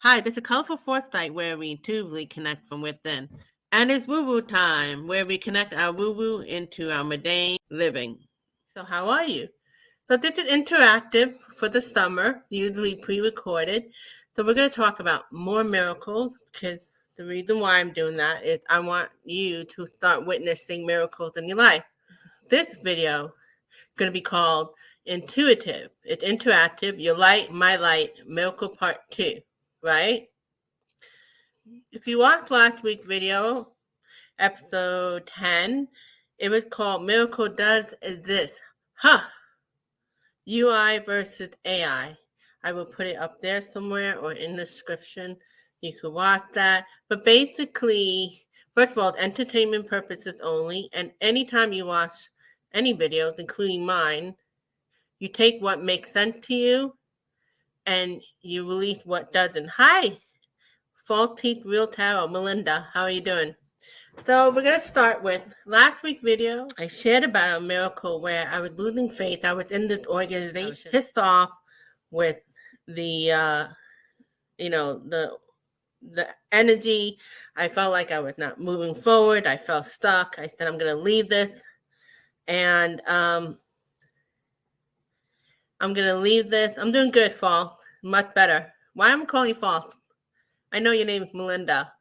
Hi, this is Colorful Foresight where we intuitively connect from within. And it's woo woo time where we connect our woo woo into our mundane living. So, how are you? So, this is interactive for the summer, usually pre recorded. So, we're going to talk about more miracles because the reason why I'm doing that is I want you to start witnessing miracles in your life. This video is going to be called Intuitive. It's interactive, Your Light, My Light, Miracle Part 2, right? If you watched last week's video, episode 10, it was called Miracle Does Exist. Huh. UI versus AI. I will put it up there somewhere or in the description. You can watch that. But basically, first of all, it's entertainment purposes only. And anytime you watch any videos, including mine, you take what makes sense to you and you release what doesn't. Hi, False Teeth Real Tarot, Melinda. How are you doing? So we're going to start with last week's video. I shared about a miracle where I was losing faith. I was in this organization, pissed off with the, the energy. I felt like I was not moving forward. I felt stuck. I said, I'm going to leave this. And I'm going to leave this. I'm doing good, Fall. Much better. Why am I calling you Fall? I know your name is Melinda.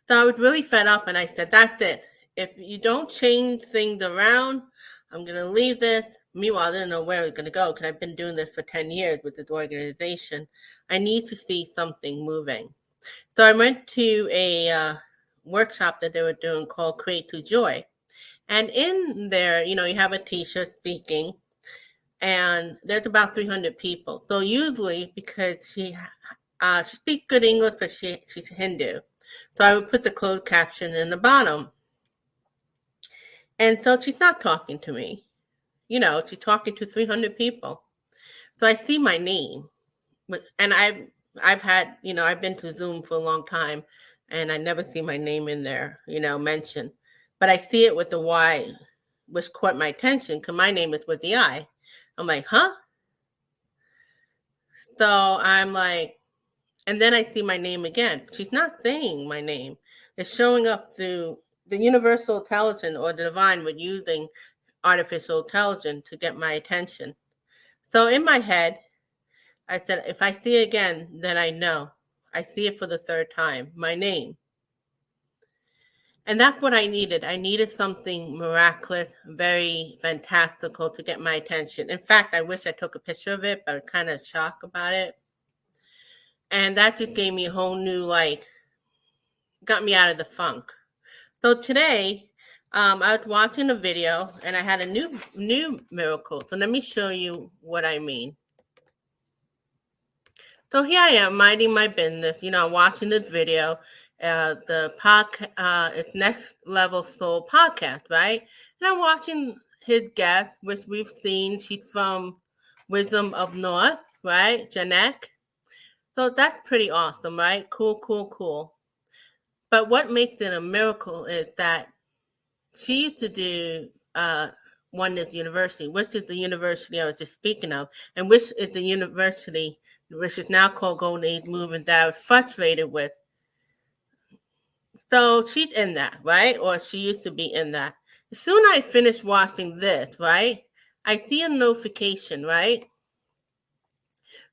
So I was really fed up and I said, that's it. If you don't change things around, I'm going to leave this. Meanwhile, I didn't know where I was going to go because I've been doing this for 10 years with this organization. I need to see something moving. So I went to a workshop that they were doing called Create to Joy. And in there, you have a teacher speaking and there's about 300 people. So usually because she speaks good English, but she's Hindu. So I would put the closed caption in the bottom. And so she's not talking to me. She's talking to 300 people. So I see my name. And I've had, I've been to Zoom for a long time and I never see my name in there, mentioned. But I see it with the Y, which caught my attention because my name is with the I. I'm like, huh? So I'm like, and then I see my name again. She's not saying my name. It's showing up through the universal intelligence or the divine with using artificial intelligence to get my attention. So in my head, I said, if I see it again, then I know. I see it for the third time, my name. And that's what I needed. I needed something miraculous, very fantastical to get my attention. In fact, I wish I took a picture of it, but I'm kind of shocked about it. And that just gave me a whole new, got me out of the funk. So today, I was watching a video and I had a new miracle. So let me show you what I mean. So here I am minding my business, watching this video, the podcast, it's Next Level Soul podcast, right? And I'm watching his guest, which we've seen. She's from Wisdom of North, right? Janek. So that's pretty awesome, right? Cool. But what makes it a miracle is that she used to do Oneness University, which is the university I was just speaking of, and which is the university which is now called Golden Age Movement that I was frustrated with. So she's in that, right? Or she used to be in that. As soon as I finish watching this, right, I see a notification, right?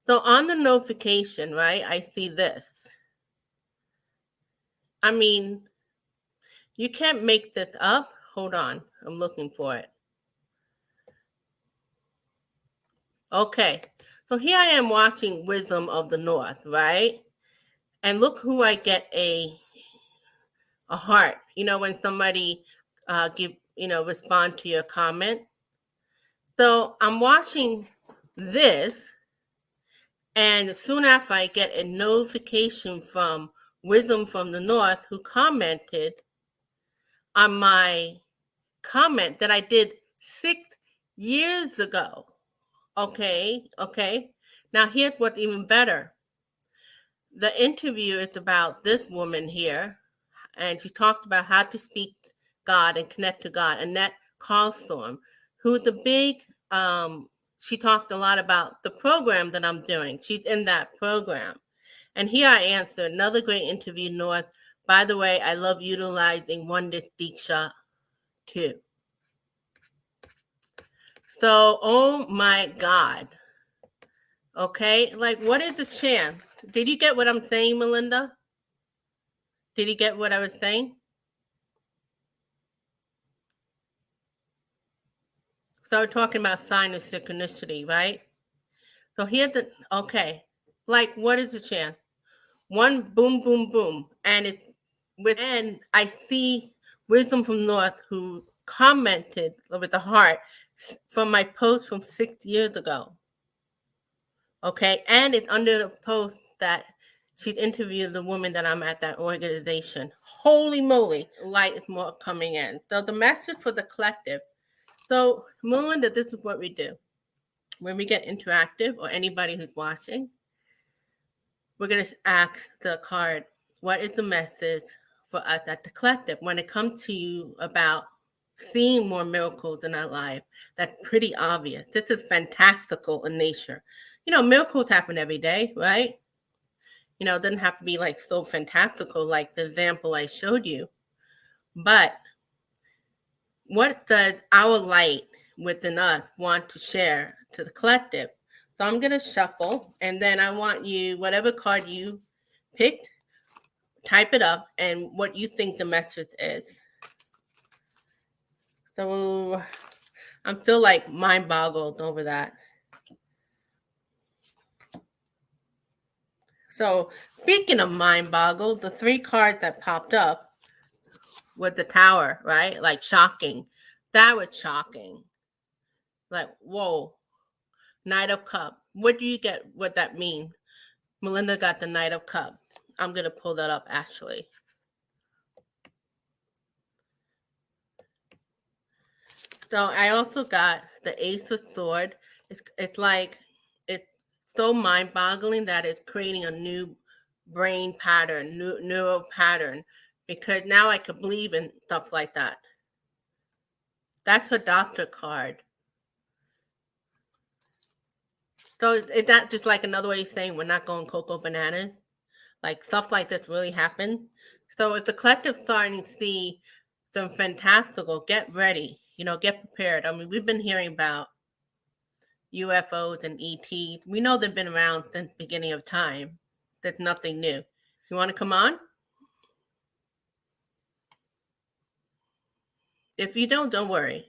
So on the notification, right, I see this. I mean, you can't make this up. Hold on. I'm looking for it. Okay. So here I am watching Wisdom of the North, right? And look who I get a heart. When somebody respond to your comment. So I'm watching this, and soon after I get a notification from Wisdom from the North who commented on my comment that I did 6 years ago. Okay. Now here's what's even better. The interview is about this woman here, and she talked about how to speak God and connect to God. Annette Carlstorm, who's a big, she talked a lot about the program that I'm doing. She's in that program. And here I answer another great interview, North. By the way, I love utilizing Wonder Diksha too. So, oh my God. Okay, like what is the chance? Did you get what I'm saying, Melinda? Did you get what I was saying? So we're talking about sign of synchronicity, right? So here's the okay. Like what is the chance? One boom, boom, boom, and it's and I see Wisdom from North who commented with the heart from my post from 6 years ago. Okay, and it's under the post that she'd interviewed the woman that I'm at that organization. Holy moly, light is more coming in. So the message for the collective. So Melinda, this is what we do. When we get interactive or anybody who's watching, we're going to ask the card, what is the message for us at the collective? When it comes to you about seeing more miracles in our life, that's pretty obvious. This is fantastical in nature. Miracles happen every day, right? It doesn't have to be like so fantastical like the example I showed you. But what does our light within us want to share to the collective? So I'm going to shuffle, and then I want you, whatever card you picked, type it up and what you think the message is. So I'm still like mind boggled over that. So speaking of mind boggled, the 3 cards that popped up with the tower, right? Like shocking. That was shocking. Like, whoa. Knight of Cup. What do you get what that means? Melinda got the Knight of Cup. I'm going to pull that up actually. So I also got the Ace of Sword. It's like, it's so mind-boggling that it's creating a new brain pattern, new neural pattern, because now I could believe in stuff like that. That's her doctor card. So is that just like another way of saying we're not going cocoa bananas? Like stuff like this really happened? So if the collective starting to see some fantastical, get ready, get prepared. I mean, we've been hearing about UFOs and ETs. We know they've been around since the beginning of time. There's nothing new. You want to come on? If you don't worry.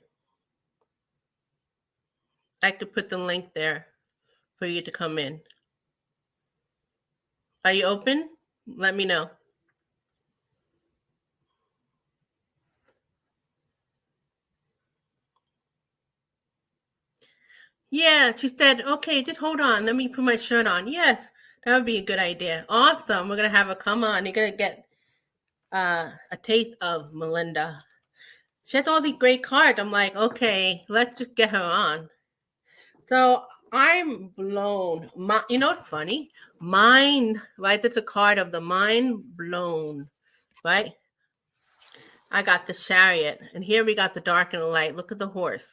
I could put the link there for you to come in. Are you open? Let me know. Yeah, she said, okay, just hold on. Let me put my shirt on. Yes, that would be a good idea. Awesome. We're going to have her come on. You're going to get a taste of Melinda. She has all these great cards. I'm like, okay, let's just get her on. So I'm blown. You know what's funny? Mind, right? That's a card of the mind blown, right? I got the Chariot, and here we got the Dark and the Light. Look at the horse.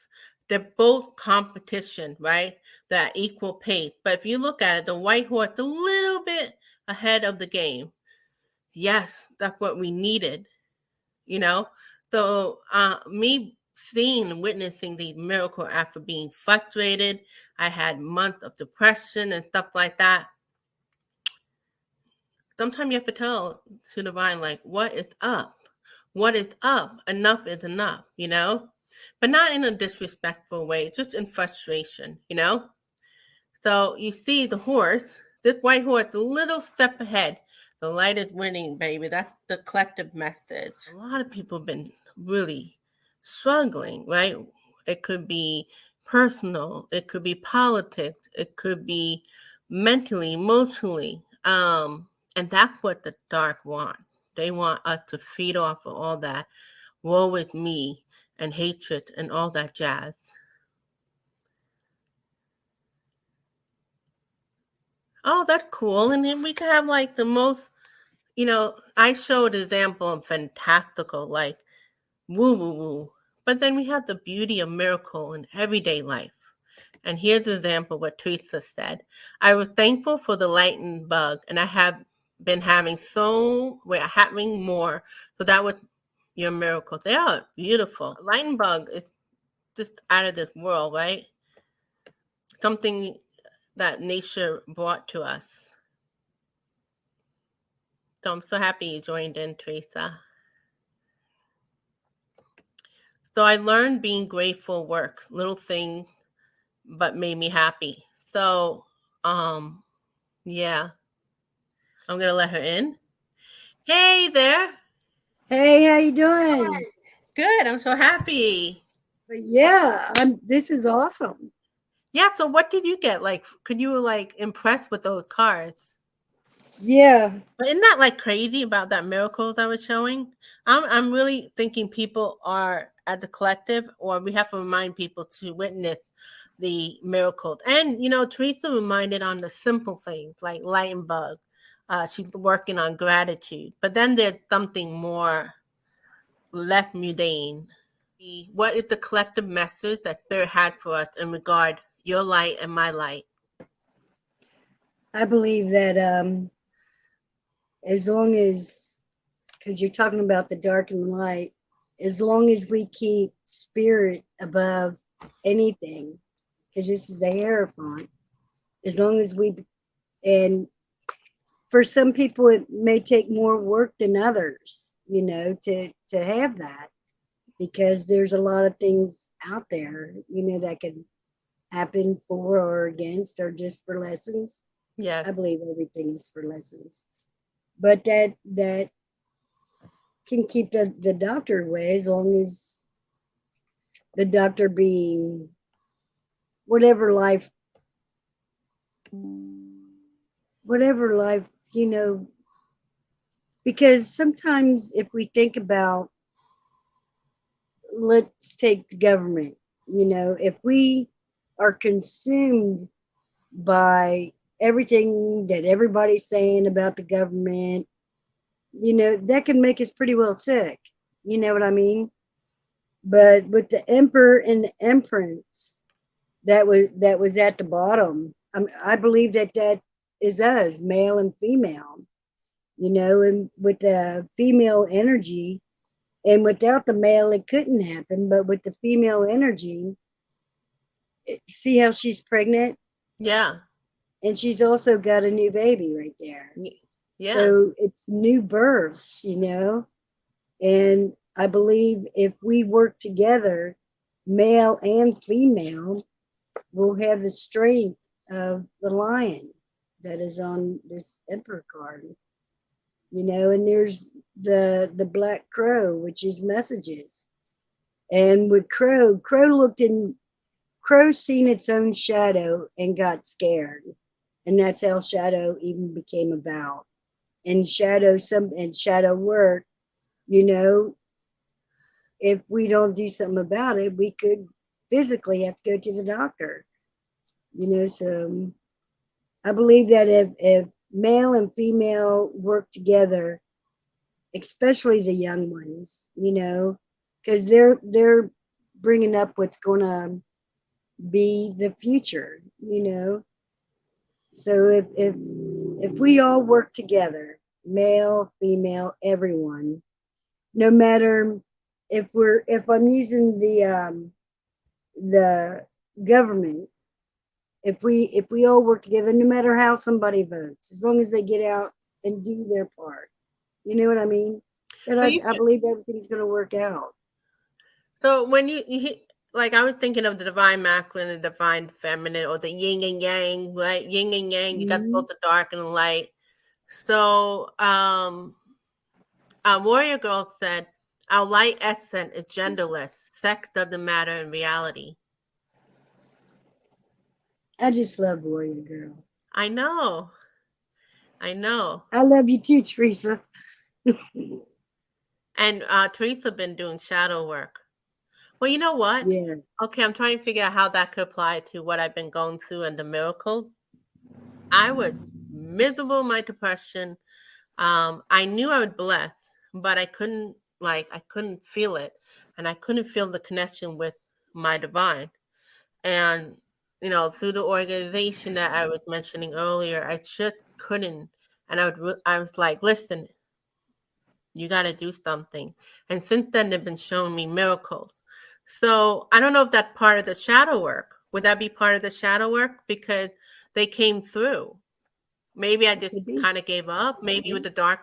They're both competition, right? They're at equal pace. But if you look at it, the white horse a little bit ahead of the game. Yes, that's what we needed, you know? So me seeing and witnessing these miracles after being frustrated, I had months of depression and stuff like that. Sometimes you have to tell to the divine, like, what is up? What is up? Enough is enough, but not in a disrespectful way, just in frustration, So you see the horse, this white horse, a little step ahead. The light is winning, baby. That's the collective message. A lot of people have been really struggling, right? It could be personal, it could be politics, it could be mentally, emotionally. And that's what the dark want. They want us to feed off of all that woe is me and hatred and all that jazz. Oh, that's cool. And then we could have like the most, I showed an example of fantastical, like woo woo woo. But then we have the beauty of miracle in everyday life. And here's an example of what Teresa said. I was thankful for the lightning bug, and I have been we're having more. So that was your miracle. They are beautiful. Lightning bug is just out of this world, right? Something that nature brought to us. So I'm so happy you joined in, Teresa. So I learned being grateful works, little things, but made me happy. So, yeah, I'm gonna let her in. Hey there. Hey, how you doing? Good. I'm so happy. Yeah, this is awesome. Yeah. So, what did you get? Like, could you like impressed with those cars? Yeah, But isn't that like crazy about that miracle that I was showing? I'm really thinking people are at the collective, or we have to remind people to witness the miracles. And Teresa reminded on the simple things like light and bug. She's working on gratitude, but then there's something more left mundane. What is the collective message that Spirit had for us in regard your light and my light? I believe that as long as, because you're talking about the dark and the light, as long as we keep spirit above anything, because this is the Hierophant, as long as and for some people, it may take more work than others, to have that, because there's a lot of things out there, that can happen for or against or just for lessons. Yes. I believe everything is for lessons. But that can keep the doctor away as long as the doctor being whatever life whatever life, because sometimes if we think about, let's take the government, if we are consumed by everything that everybody's saying about the government, that can make us pretty well sick. You know what I mean? But with the emperor and the empress that was at the bottom, I believe that is us, male and female. And with the female energy, and without the male, it couldn't happen. But with the female energy, see how she's pregnant, Yeah. and she's also got a new baby right there. Yeah. So it's new births, And I believe if we work together, male and female, we'll have the strength of the lion that is on this emperor card. And there's the black crow, which is messages. And with crow seen its own shadow and got scared. And that's how shadow even became about. And shadow work, you know, if we don't do something about it, we could physically have to go to the doctor. So I believe that if male and female work together, especially the young ones, because they're bringing up what's going to be the future, So if we all work together, male, female, everyone, no matter if I'm using the government, if we all work together, no matter how somebody votes, as long as they get out and do their part, you know what I mean? Then So I believe everything's going to work out. when like I was thinking of the divine masculine and the divine feminine, or the yin and yang, right? Yin and yang. You got Hmm. both the dark and the light. So, Warrior Girl said, "Our light essence is genderless. Sex doesn't matter in reality." I just love Warrior Girl. I know. I know. I love you too, Teresa. And Teresa been doing shadow work. Well, you know what? Yeah. Okay, I'm trying to figure out how that could apply to what I've been going through and the miracle. I was miserable in my depression. I knew I was blessed, but I couldn't feel it, and I couldn't feel the connection with my divine. And through the organization that I was mentioning earlier, I just couldn't. And I was like, listen, you got to do something. And since then, they've been showing me miracles. So I don't know if that's part of the shadow work. Would that be part of the shadow work? Because they came through. Maybe I It just could be. kind of gave up. Maybe Yeah. with the dark,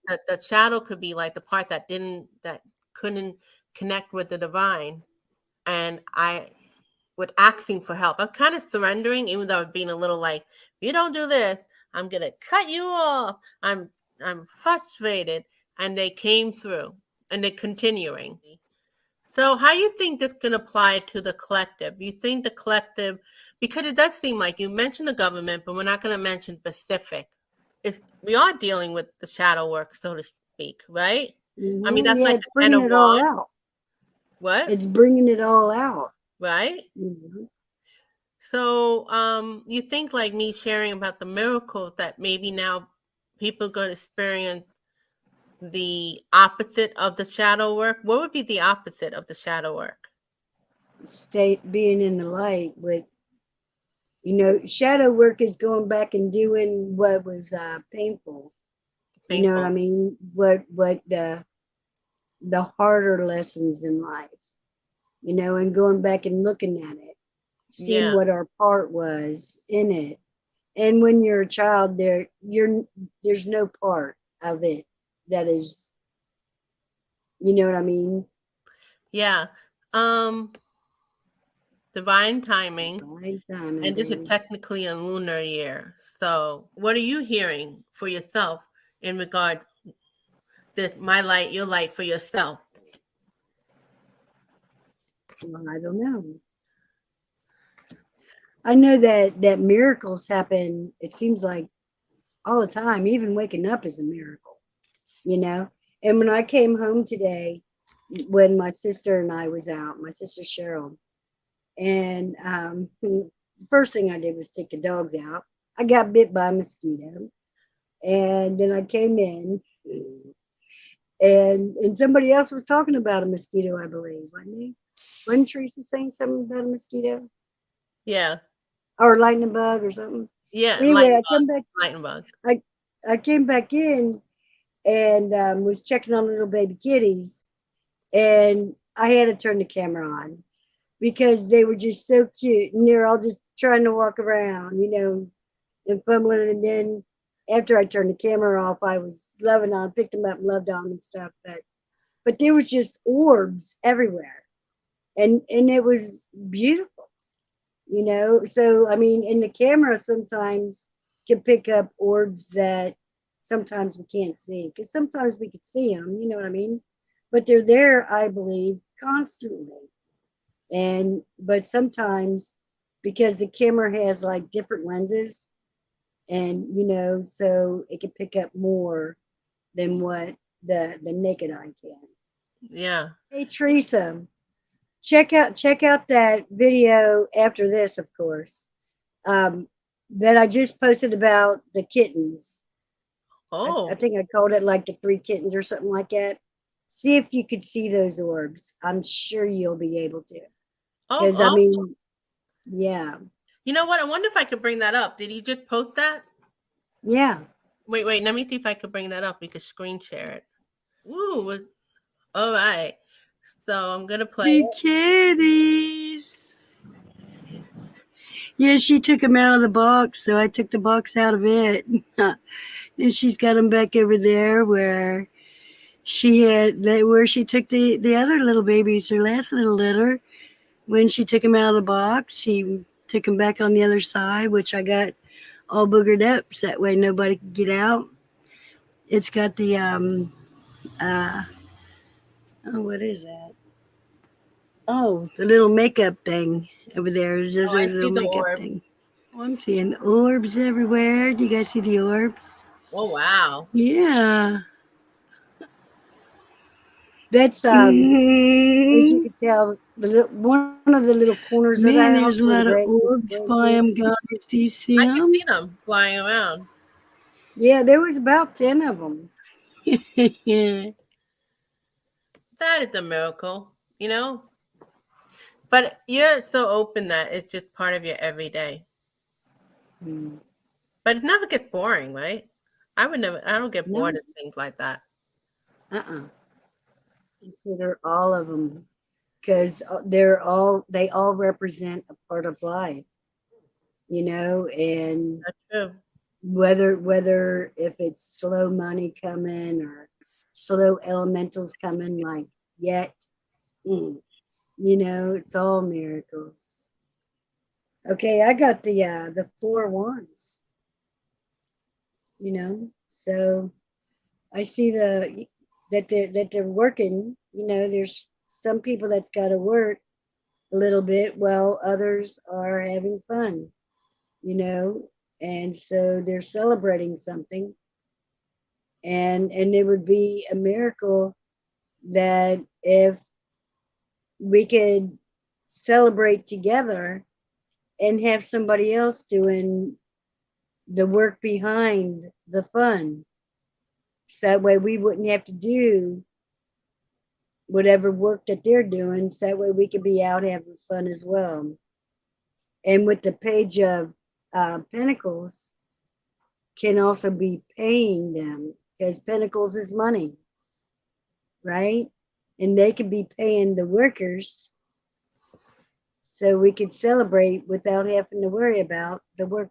the shadow could be like the part that couldn't connect with the divine. And I with asking for help. I'm kind of surrendering, even though I'm being a little like, if you don't do this, I'm gonna cut you off. I'm frustrated, and they came through, and they're continuing. So, how you think this can apply to the collective? You think the collective, because it does seem like you mentioned the government, but we're not going to mention specific. If we are dealing with the shadow work, so to speak, right? I mean, that's Yeah, like it's a 10 bringing of it all wands. out. What? It's bringing it all out. Right? Mhm. So, you think like me sharing about the miracles that maybe now people going to experience the opposite of the shadow work? What would be the opposite of the shadow work? State being in the light, but shadow work is going back and doing what was painful. You know what I Painful. mean? What the harder lessons in life, and going back and looking at it, seeing Yeah. what our part was in it. And when you're a child, there's no part of it that is, you know what I mean? Yeah. Um, Divine timing. Right timing, And this is baby. technically a lunar year. So, what are you hearing for yourself in regard to my light, your light for yourself? Well, I don't know. I know that miracles happen. It seems like all the time. Even waking up is a miracle, you know. And when I came home today, when my sister and I was out, my sister Cheryl, and the first thing I did was take the dogs out. I got bit by a mosquito, and then I came in, and somebody else was talking about a mosquito, I believe, wasn't he? Wasn't Teresa saying something about a mosquito Yeah. or lightning bug or something? Yeah. Anyway, Lightning I bug. come back. Lightning bug. I came back in and was checking on little baby kitties, and I had to turn the camera on because they were just so cute, and they're all just trying to walk around, and fumbling. And then after I turned the camera off, I was loving on, picked them up, loved on them and stuff. But there was just orbs everywhere, and it was beautiful. So I mean, in the camera sometimes can pick up orbs that sometimes we can't see, because sometimes we could see them, you know what I mean, but they're there, I believe, constantly. And but sometimes, because the camera has like different lenses, and so it can pick up more than what the naked eye can. Yeah. Hey Teresa, check out that video after this, of course, um, that I just posted about the kittens. I Oh. think I called it like the three kittens or something like that. See if you could see those orbs. I'm sure you'll be able to. Oh. Because, I Oh. mean, yeah, You know what? I wonder if I could bring that up. Did he just post that? yeah. Wait, wait. Let me see if I could bring that up. We could screen share it. Ooh. All right. So I'm gonna play The it. kitties. Yeah, she took them out of the box, so I took the box out of it. And she's got them back over there where where she took the other little babies, her last little litter. When she took them out of the box, she took them back on the other side, which I got all boogered up so that way nobody could get out. It's got the uh oh, what is that? Oh, the little makeup thing over there. There's Oh, a I little see the makeup orb. thing. Oh, I'm seeing orbs everywhere. Do you guys see the orbs? Oh wow. Yeah. That's as you Mm-hmm. can tell, one of the little corners of the Man, house there's where a lot of the orbs grate flying, is. guys. Do you see I can them? see them flying around. Yeah, there was about 10 of them. Yeah. That is a miracle, you know. But you're so open that it's just part of your everyday. Mm. But it never gets boring, right? I would never. I don't get bored No, of things like that. uh-uh. Consider all of them because they all represent a part of life, and That's true. whether if it's slow money coming or slow elementals coming like yet, mm, it's all miracles. Okay, I got the four wands, so I see that they're working. There's some people that's got to work a little bit while others are having fun, you know, and so they're celebrating something, and it would be a miracle that if we could celebrate together and have somebody else doing the work behind the fun. So that way we wouldn't have to do whatever work that they're doing. So that way we could be out having fun as well. And with the page of Pentacles, can also be paying them because Pentacles is money, right? And they could be paying the workers so we could celebrate without having to worry about the work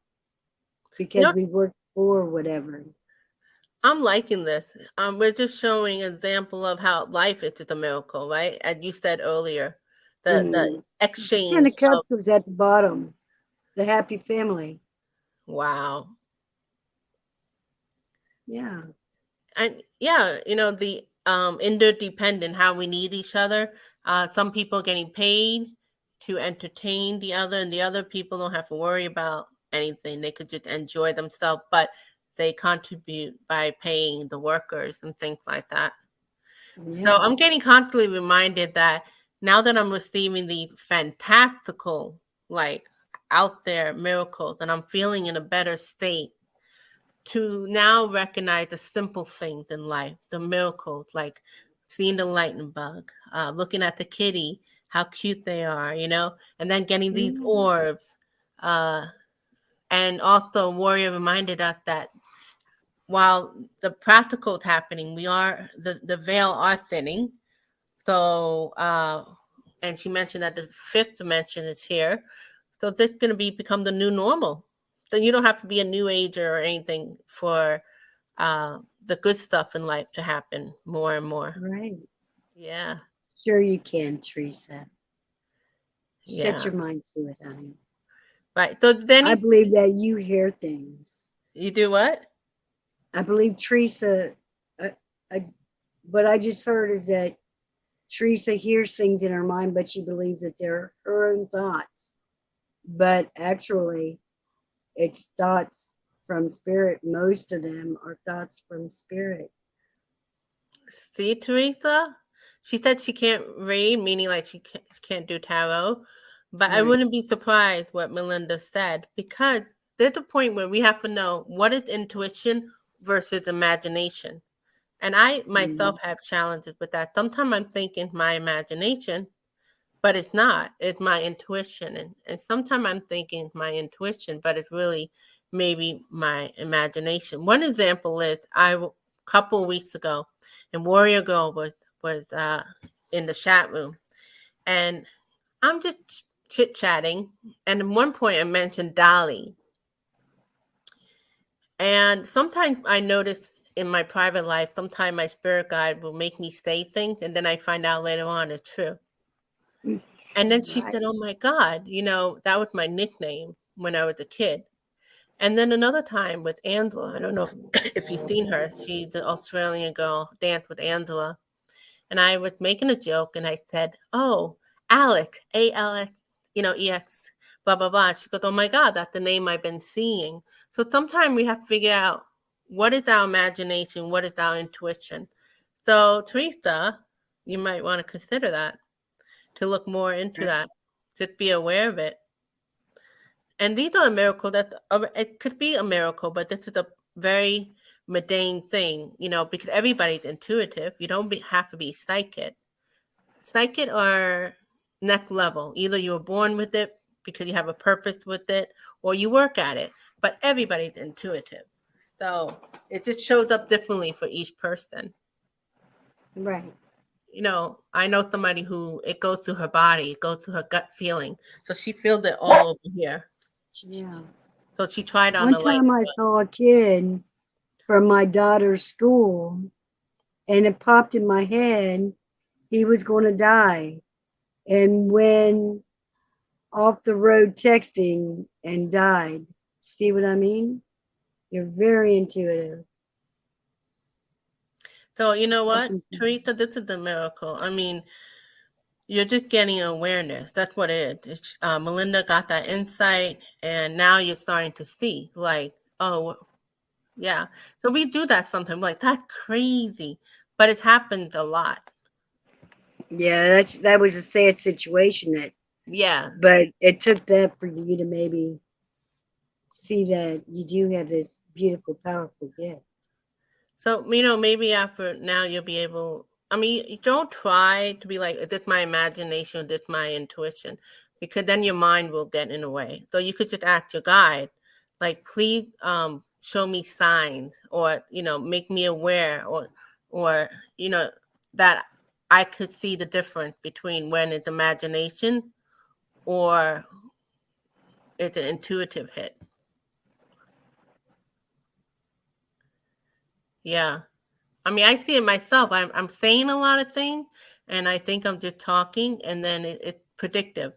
You because know, we worked for whatever. I'm liking this. We're just showing an example of how life is just a miracle, right? As you said earlier, the Mm. The Ten exchange of Cups of was at the bottom, the happy family. wow. Yeah. And yeah, the interdependent, how we need each other. Some people getting paid to entertain the other, and the other people don't have to worry about anything. They could just enjoy themselves, but they contribute by paying the workers and things like that. So Yeah. I'm getting constantly reminded that now that I'm receiving the fantastical, like out there miracles, and I'm feeling in a better state to now recognize the simple things in life, the miracles, like seeing the lightning bug, looking at the kitty, how cute they are, and then getting these Yeah. orbs. Uh, and also, Warrior reminded us that while the practical is happening, the veil are thinning. So, and she mentioned that the fifth dimension is here. So this is going to become the new normal. So you don't have to be a new ager or anything for the good stuff in life to happen more and more. Right. Yeah, Sure you can, Teresa. Set yeah, your mind to it, honey. right. So I then believe that you hear things. you do what? I believe Teresa, uh, I, what I just heard is that Teresa hears things in her mind, but she believes that they're her own thoughts. But actually, it's thoughts from spirit. Most of them are thoughts from spirit. See, Teresa? She said she can't read, meaning like she can't do tarot. But I Right. wouldn't be surprised what Melinda said because there's a point where we have to know what is intuition versus imagination. And I myself Mhm. have challenges with that. Sometimes I'm thinking my imagination, but it's not. It's my intuition. And sometimes I'm thinking my intuition, but it's really maybe my imagination. One example is couple of weeks ago, and Warrior Girl was in the chat room, and I'm just chit chatting, and at one point I mentioned Dolly, and sometimes I notice in my private life, sometimes my spirit guide will make me say things, and then I find out later on it's true. And then she Right. said, "Oh my God, that was my nickname when I was a kid." And then another time with Angela, I don't know if you've seen her. She's the Australian girl, Dance with Angela. And I was making a joke and I said, "Oh, Alec, ALX, EX, blah, blah, blah." She goes, "Oh my God, that's the name I've been seeing." So sometimes we have to figure out what is our imagination, what is our intuition. So, Teresa, you might want to consider that to look more into Right. that, just be aware of it. And these are a miracle it could be a miracle, but this is a very mundane thing, because everybody's intuitive. You don't have to be psychic. Psychic are next level. Either you were born with it because you have a purpose with it, or you work at it. But everybody's intuitive. So it just shows up differently for each person. Right. I know somebody who it goes through her body, it goes through her gut feeling. So she feels it all over here. Yeah. So she tried on One the light. time I saw a kid from my daughter's school, and it popped in my head he was going to die. And when off the road texting and died. See what I mean? You're very intuitive. So you know what, Talking to Teresa, this is the miracle. I mean, you're just getting awareness. That's what it is. Melinda got that insight, and now you're starting to see, like, oh, yeah. So we do that sometimes, like, that's crazy, but it's happened a lot. yeah, that was a sad situation that, Yeah. but it took that for you to maybe see that you do have this beautiful, powerful gift. So, maybe after now you'll be able, I mean, you don't try to be like, is this my imagination, is this my intuition? Because then your mind will get in the way. So you could just ask your guide, like, please show me signs, or, make me aware, or, you know, that I could see the difference between when it's imagination or it's an intuitive hit. Yeah. I mean, I see it myself. I'm saying a lot of things, and I think I'm just talking, and then it's predictive.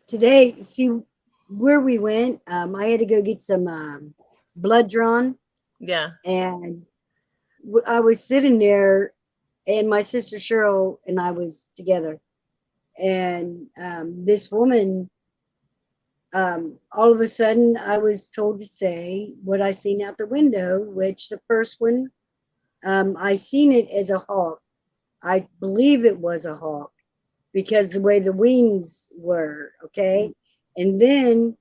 Today, see where we went. I had to go get some blood drawn, Yeah. and I was sitting there, and my sister Cheryl and I was together, and this woman, all of a sudden I was told to say what I seen out the window, which the first one, I seen it as a hawk. I believe it was a hawk because the way the wings were, okay. And then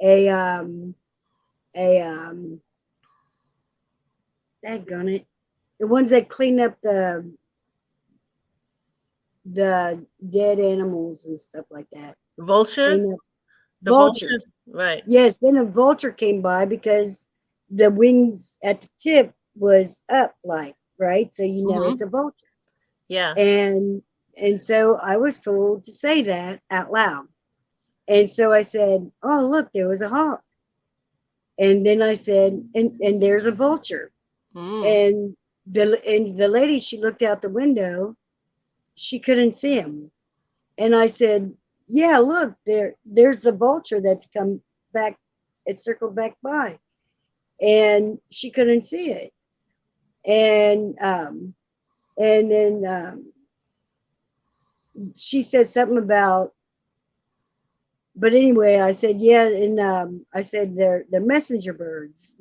a a daggone it, the ones that clean up the dead animals and stuff like that. Vulture. Clean up The vulture. vultures. Right. Yes, then a vulture came by because the wings at the tip was up, like, right? So you know Mm-hmm. it's a vulture. Yeah. And so I was told to say that out loud. And so I said, "Oh, look, there was a hawk." And then I said, "And there's a vulture." Mm. And the lady, she looked out the window, she couldn't see him. And I said, "Yeah, look, there's the vulture that's come back, it circled back by." And she couldn't see it. And then she said something about, but anyway, I said, yeah, and I said they're messenger birds,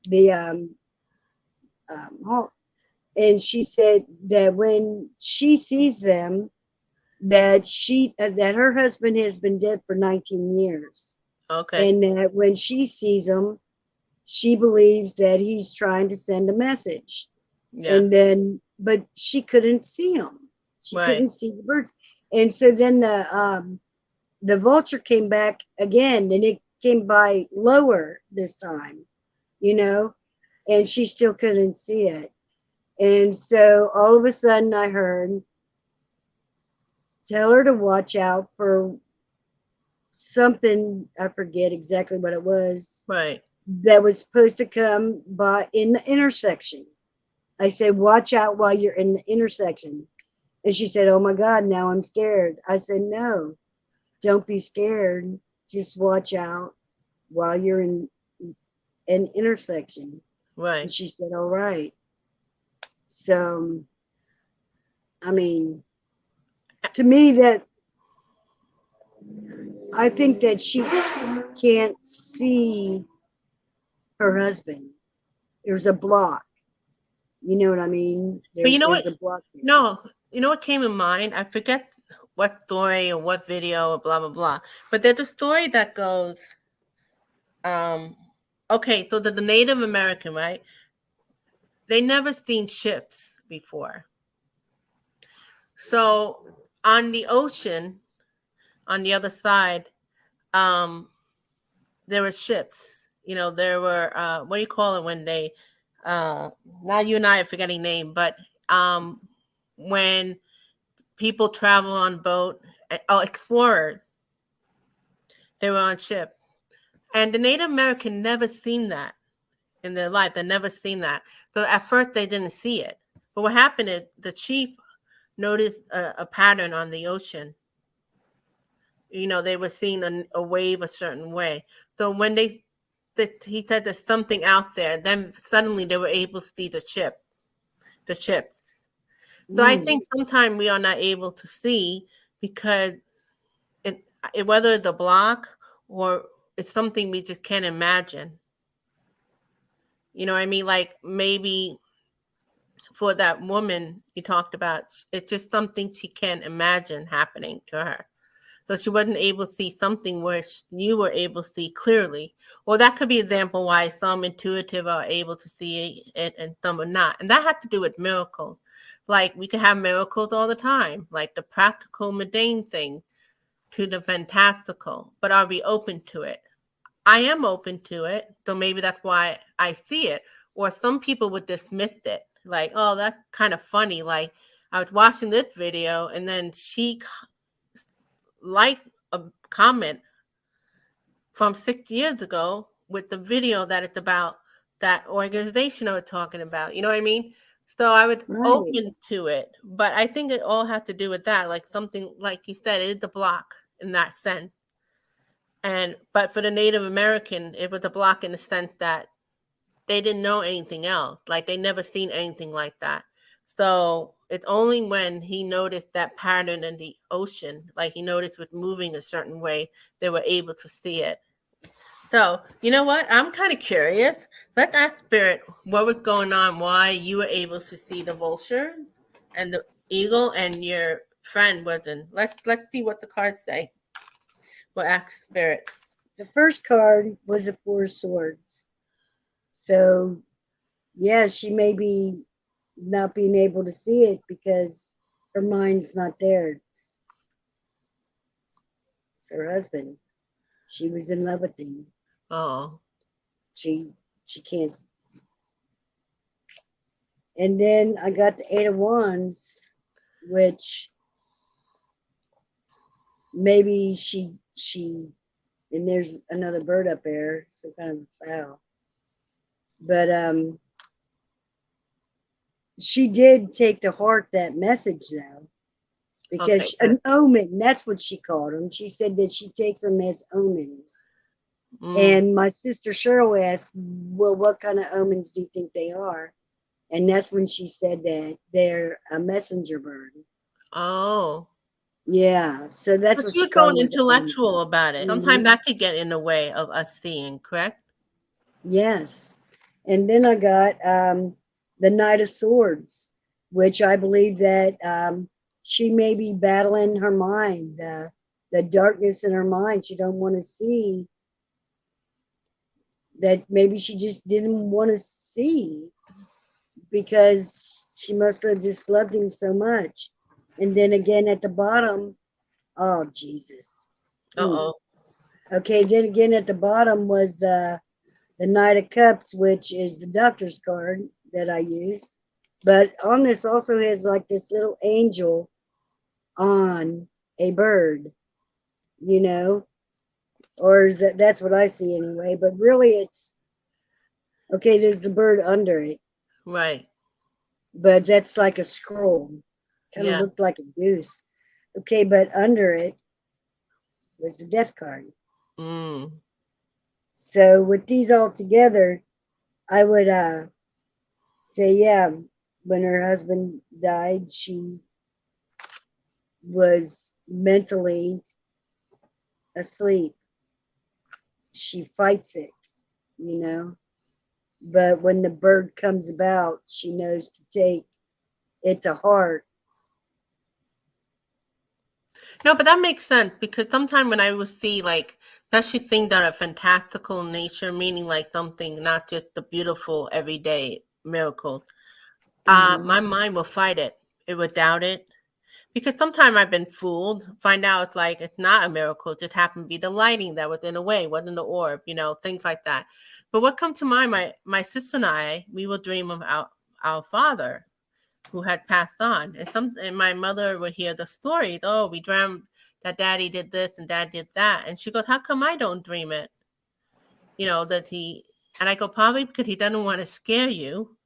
the hawk. And she said that when she sees them, that her husband has been dead for 19 years, Okay. and that when she sees him, she believes that he's trying to send a message. Yeah. And then, but she couldn't see him. She Right. couldn't see the birds. And so then the vulture came back again, and it came by lower this time, you know, and she still couldn't see it. And so all of a sudden I heard, tell her to watch out for something, I forget exactly what it was, Right. that was supposed to come by in the intersection. I said, watch out while you're in the intersection. And she said, oh my God, now I'm scared. I said, no, don't be scared. Just watch out while you're in an intersection. And Right. she said, all right. So, I mean, to me, that I think that she can't see her husband. There's a block. You know what I mean? But you know what? There's a block there. No, you know what came in mind? I forget what story or what video or blah blah blah. But there's a story that goes, um, okay, so the Native American, right? They never seen ships before. So on the ocean, on the other side, um, there were ships. There were what do you call it when they uh now you and I are forgetting name, but um when people travel on boat, oh, explorers, they were on ship. And the Native American never seen that in their life. They never seen that. So at first they didn't see it. But what happened is the chief noticed a pattern on the ocean. They were seeing a wave a certain way. So when he said there's something out there, then suddenly they were able to see the ship. So I Mm, think sometimes we are not able to see because it, whether it's a block or it's something we just can't imagine. You know what I mean? Like maybe for that woman you talked about, it's just something she can't imagine happening to her. So she wasn't able to see something where you were able to see clearly. Or that could be an example why some intuitive are able to see it and some are not. And that has to do with miracles. Like we can have miracles all the time, like the practical mundane thing to the fantastical. But are we open to it? I am open to it, so maybe that's why I see it. Or some people would dismiss it, like, "Oh, that's kind of funny." Like I was watching this video, and then she liked a comment from 6 years ago with the video that it's about that organization I was talking about. You know what I mean? So I was right. open to it, but I think it all has to do with that, like something like you said, it is a block in that sense. And but for the Native American, it was a block in the sense that they didn't know anything else. Like they never seen anything like that. So it's only when he noticed that pattern in the ocean, like he noticed with moving a certain way, they were able to see it. So you know what? I'm kind of curious. Let's ask Spirit what was going on, why you were able to see the vulture and the eagle, and your friend wasn't. Let's see what the cards say. We'll ask Spirit. The first card was the Four of Swords. So, yeah, she may be not being able to see it because her mind's not there. It's her husband. She was in love with him. Oh, She she can't. And then I got the Eight of Wands, which maybe she and there's another bird up there, some kind of fowl. But she did take to heart that message though, okay, because good. an omen, that's what she called them. She said that she takes them as omens. Mm. And my sister Cheryl asked, well, what kind of omens do you think they are? And that's when she said that they're a messenger bird. Oh. Yeah, so that's But what she she was called going them as omens. intellectual about it. Sometimes Hmm. that could get in the way of us seeing, correct? Yes. And then I got the Knight of Swords, which I believe that she may be battling her mind, the darkness in her mind. She don't want to see that. Maybe she just didn't want to see because she must have just loved him so much. And then again at the bottom, oh Jesus. Mm. Uh-oh. Okay, then again at the bottom was the Knight of Cups, which is the doctor's card that I use. But on this also has like this little angel on a bird, you know, or is that's what I see anyway. But really, it's okay. There's the bird under it, Right. but that's like a scroll, kind of Yeah. looked like a goose. Okay, but under it was the death card. Mm. So with these all together, I would say, yeah, when her husband died, she was mentally asleep. She fights it, you know. But when the bird comes about, she knows to take it to heart. No, but that makes sense because sometimes when I would see like especially things that are fantastical in nature, meaning like something not just the beautiful everyday miracles, Hmm. my mind will fight it. It would doubt it Because sometimes I've been fooled, find out it's like it's not a miracle, it just happened to be the lighting that was in the way, wasn't the orb, things like that. But what come to mind, my sister and I, we will dream of our father who had passed on. And my mother would hear the stories. Oh, we dreamt that daddy did this and dad did that. And she goes, how come I don't dream it? That he, and I go, probably because he doesn't want to scare you.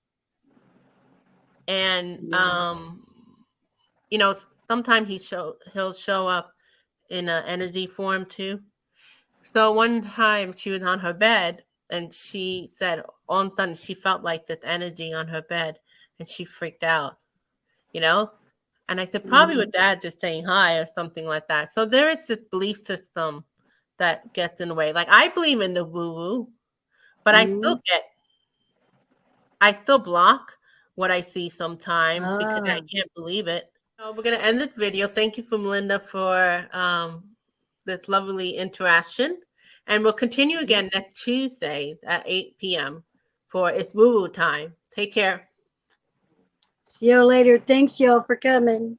And, Yeah. you know, sometimes he'll show up in an energy form too. So one time she was on her bed and she said all of a sudden she felt like this energy on her bed and she freaked out, you know? And I said, probably Mm-hmm. with dad just saying hi or something like that. So there is this belief system that gets in the way. Like I believe in the woo woo, but Mm-hmm. I still block what I see sometime because I Ah, can't believe it. So we're gonna end this video. Thank you for Melinda for this lovely interaction. And we'll continue yep. again next Tuesday at 8 p.m. for It's Woo Woo Time. Take care. See you later. Thanks, y'all, for coming.